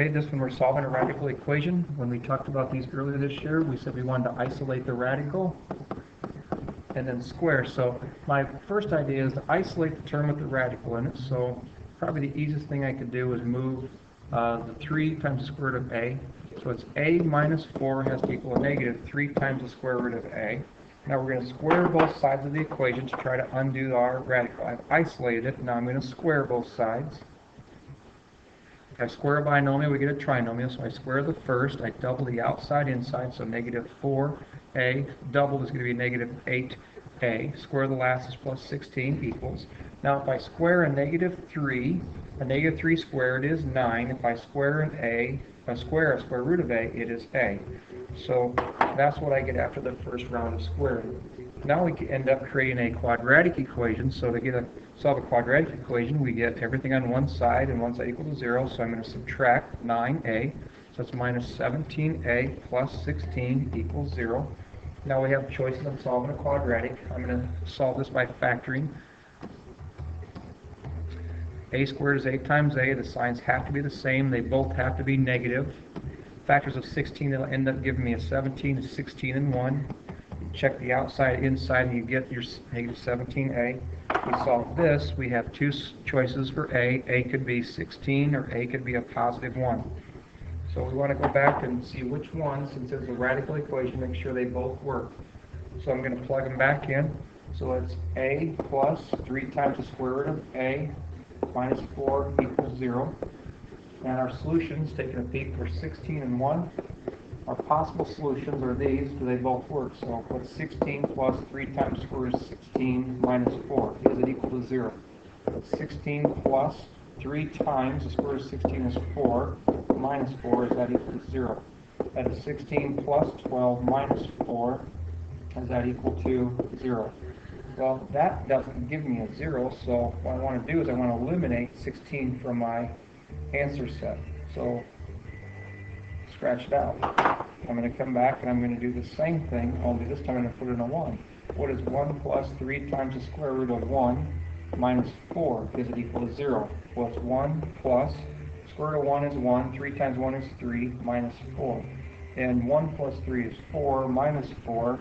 Okay, this one we're solving a radical equation. When we talked about these earlier this year, we said we wanted to isolate the radical and then square. So my first idea is to isolate the term with the radical in it. So probably the easiest thing I could do is move the 3 times the square root of a. So it's a minus 4 has to equal a negative 3 times the square root of a. Now we're going to square both sides of the equation to try to undo our radical. I've isolated it. Now I'm going to square both sides. If I square a binomial, we get a trinomial. So I square the first. I double the outside inside. So negative 4a doubled is going to be negative 8a. Square the last is plus 16 equals. Now if I square a negative 3 squared is 9. If I square an a, if I square a square root of a, it is a. So that's what I get after the first round of squaring. Now we end up creating a quadratic equation. So to solve a quadratic equation, we get everything on one side and one side equal to 0. So I'm going to subtract 9a. So it's minus 17a plus 16 equals 0. Now we have choices on solving a quadratic. I'm going to solve this by factoring. A squared is 8 times a. The signs have to be the same. They both have to be negative. Factors of 16, they'll end up giving me a 17, a 16, and 1. Check the outside, inside, and you get your negative 17a. We solve this. We have two choices for a. A could be 16, or a could be a positive 1. So we want to go back and see which one, since it's a radical equation, make sure they both work. So I'm going to plug them back in. So it's a plus 3 times the square root of a minus 4 equals 0. And our solutions, taking a peek, for 16 and 1. Our possible solutions are these. Do they both work? So what's 16 plus 3 times the square root of 16 minus 4? Is it equal to 0? 16 plus 3 times the square root of 16 is 4 minus 4. Is that equal to 0? That is 16 plus 12 minus 4. Is that equal to 0? Well, that doesn't give me a 0, so what I want to do is I want to eliminate 16 from my answer set. So, scratch it out. I'm going to come back and I'm going to do the same thing, only this time I'm going to put in a 1. What is 1 plus 3 times the square root of 1 minus 4? Is it equal to 0? Well, it's 1 plus, square root of 1 is 1, 3 times 1 is 3, minus 4. And 1 plus 3 is 4, minus 4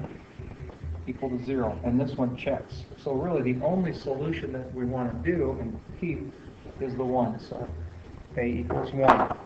equal to 0, and this one checks. So really the only solution that we want to do and keep is the 1. So a equals 1.